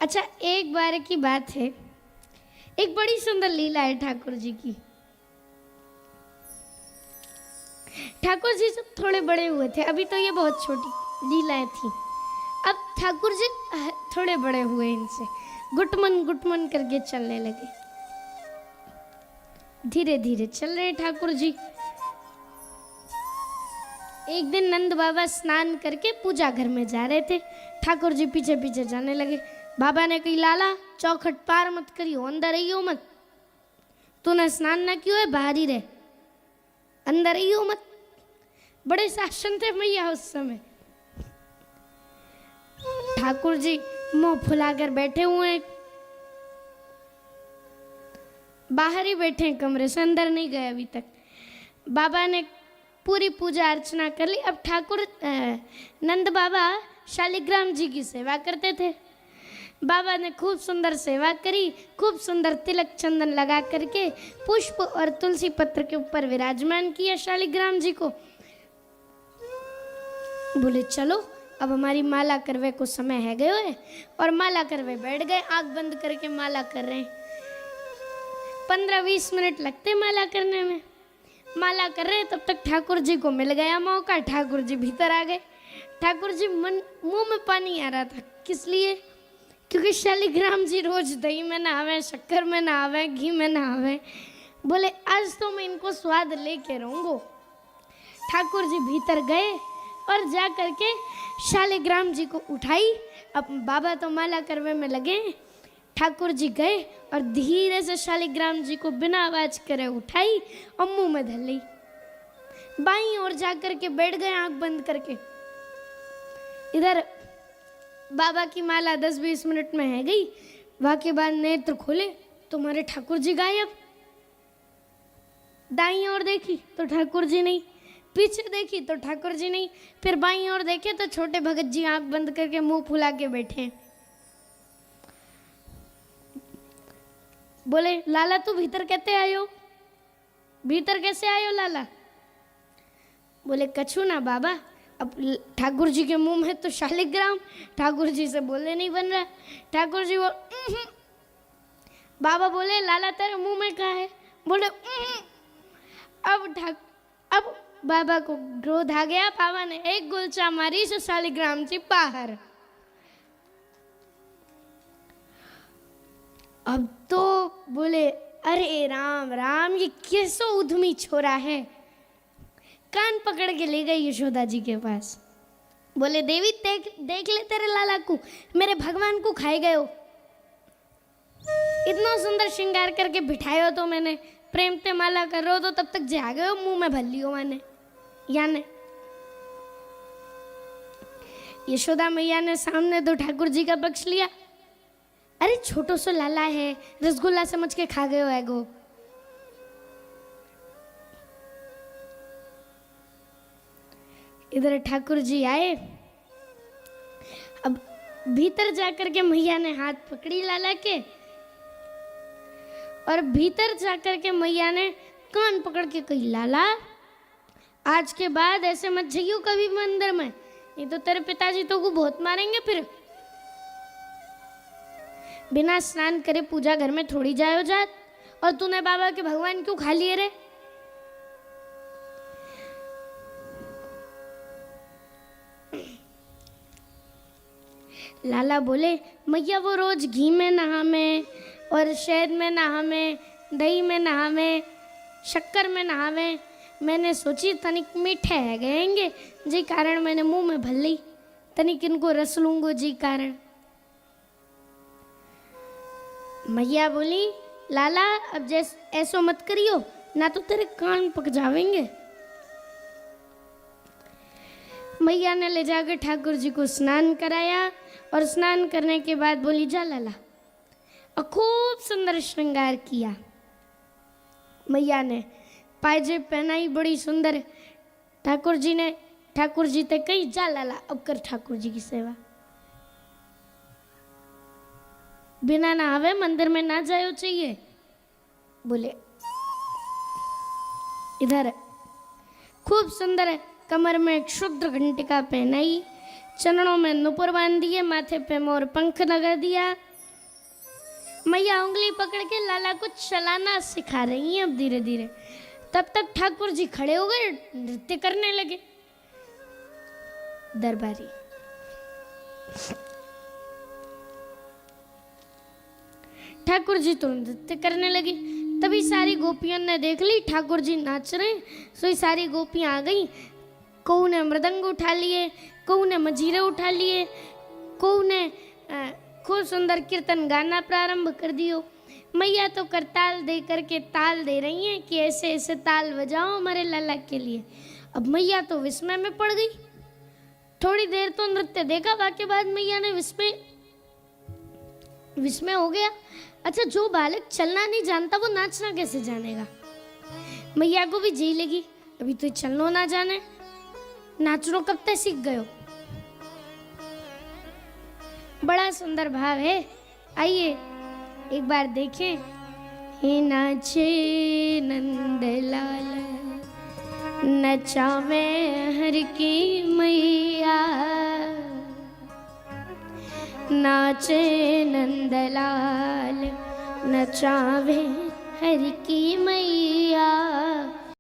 अच्छा, एक बार की बात है, एक बड़ी सुंदर लीला है ठाकुर जी की। ठाकुर जी जब थोड़े बड़े हुए थे, अभी तो ये बहुत छोटी लीलाएं थी। अब ठाकुर जी थोड़े बड़े हुए, इनसे गुटमन गुटमन करके चलने लगे। धीरे धीरे चल रहे ठाकुर जी। एक दिन नंद बाबा स्नान करके पूजा घर में जा रहे थे। ठाकुर जी पीछे पीछे जाने लगे। बाबा ने कही, लाला चौखट पार मत करियो, अंदर आइयो मत। तूने स्नान ना कियो है, बाहर ही रहे, अंदर आइयो मत। बड़े शासन थे मैया उस समय। ठाकुर जी मुंह फुलाकर बैठे हुए हैं, बाहर ही बैठे हैं कमरे से, अंदर नहीं गए अभी तक। बाबा ने पूरी पूजा अर्चना कर ली। अब ठाकुर नंद बाबा शालिग्राम जी की सेवा करते थे। बाबा ने खूब सुंदर सेवा करी, खूब सुंदर तिलक चंदन लगा करके पुष्प और तुलसी पत्र के ऊपर विराजमान किया शालिग्राम जी को। बोले चलो अब हमारी माला करवे को समय है गयो है, और माला करवे बैठ गए। आंख बंद करके माला कर रहे हैं। 15-20 मिनट लगते माला करने में। माला कर रहे तब तक ठाकुर जी को मिल गया मौका। ठाकुर जी भीतर आ गए। ठाकुर जी मुंह में पानी आ रहा था। किस लिए? क्योंकि शालिग्राम जी रोज दही में नहावे, शक्कर में नहावे, घी में नहावे। बोले आज तो मैं इनको स्वाद लेके रहूंगा। ठाकुर जी भीतर गए और जा करके शालिग्राम जी को उठाई। अब बाबा तो माला करवे में लगे। ठाकुर जी गए और धीरे से शालिग्राम जी को बिना आवाज करे उठाई और मुंह में धर ली। बाईं ओर जाकर के बैठ गए आंख बंद करके। इधर बाबा की माला 10-20 मिनट में है गई। वहां के बाद नेत्र खोले तो हमारे ठाकुर जी गायब। दाईं ओर देखी तो ठाकुर जी नहीं, पीछे देखी तो ठाकुर जी नहीं, फिर बाईं ओर देखे तो छोटे भगत जी आंख बंद करके मुंह फुला के बैठे। बोले लाला तू भीतर कैसे आयो? भीतर कैसे आयो लाला? बोले कछु ना बाबा। अब ठाकुर जी के मुंह में तो शालिग्राम, ठाकुर जी से बोले नहीं बन रहा। ठाकुर जी बाबा बोले लाला तेरे मुंह में क्या है? बोले अब बाबा को क्रोध आ गया। बाबा ने एक गुलचा मारी तो शालिग्राम जी बाहर। अब तो बोले अरे राम राम, ये कैसो उद्यमी छोरा है। कान पकड़ के ले गए यशोदा जी के पास। बोले देवी देख ले तेरे लाला को, मेरे भगवान को खाए गए हो। इतना सुंदर श्रृंगार करके बिठायो तो मैंने, प्रेम ते माला कर रहे हो तो तब तक जा गए हो, मुंह में भर लियो मैंने। याने यशोदा मैया ने सामने तो ठाकुर जी का पक्ष लिया। अरे छोटो सो लाला है, रसगुल्ला समझ के खा गए हो एगो। इधर ठाकुर जी आए। अब भीतर जाकर के मैया ने हाथ पकड़ी लाला के, और भीतर जाकर के मैया ने कान पकड़ के कही लाला आज के बाद ऐसे मत जाइयो कभी मंदिर में, नहीं तो तेरे पिताजी तो को बहुत मारेंगे। फिर बिना स्नान करे पूजा घर में थोड़ी जायो जात, और तूने बाबा के भगवान क्यों खा लिए रे? लाला बोले मैया वो रोज घी में नहावे और शहद में नहावे, दही में नहावे, शक्कर में नहावे। मैंने सोची तनिक मीठे है गएंगे जी कारण मैंने मुंह में भर ली, तनिक इनको रस लूंगो जी कारण। मैया बोली लाला अब जैसे ऐसो मत करियो, ना तो तेरे कान पक जावेंगे। मैया ने ले जाकर ठाकुर जी को स्नान कराया, और स्नान करने के बाद बोली जा लाला, और खूब सुंदर श्रृंगार किया। मैया ने पायजेब पहनाई बड़ी सुंदर। ठाकुर जी ते कही जा लाला अब कर ठाकुर जी की सेवा। बिना नहावे मंदिर में ना जायो चाहिए। बोले इधर खूब सुंदर कमर में एक शुद्र घंटिका पहनाई, चरणों में नुपुर बांध दिए, माथे पे मोर पंख लगा दिया, मैया उंगली पकड़ के लाला को चलाना सिखा रही हैं अब धीरे धीरे। तब तक ठाकुर जी खड़े हो गए, नृत्य करने लगे। दरबारी ठाकुर जी तो नृत्य करने लगी। तभी सारी गोपियों ने देख ली ठाकुर जी नाच रहे, सो सारी गोपियां आ गई। कोऊ ने मृदंग उठा लिए, कोऊ ने मजीरे उठा लिए, कोऊ ने खूब सुंदर कीर्तन गाना प्रारंभ कर दियो। मैया तो करताल दे करके ताल दे रही हैं कि ऐसे ऐसे ताल बजाओ हमारे लाला के लिए। अब मैया तो विस्मय में पड़ गई। थोड़ी देर तो नृत्य देखा, बाकी बाद मैया ने विस्मय हो गया। अच्छा, जो बालक चलना नहीं जानता वो नाचना कैसे जानेगा? मैया को भी जी लगी, अभी तो चलनो ना जाने, नाचनो कब तक सीख गयो। बड़ा सुंदर भाव है, आइए एक बार देखें। हे नाचे नंदलाल नचावे हर की मैया, नाचे नंदलाल नचावे हर की मैया।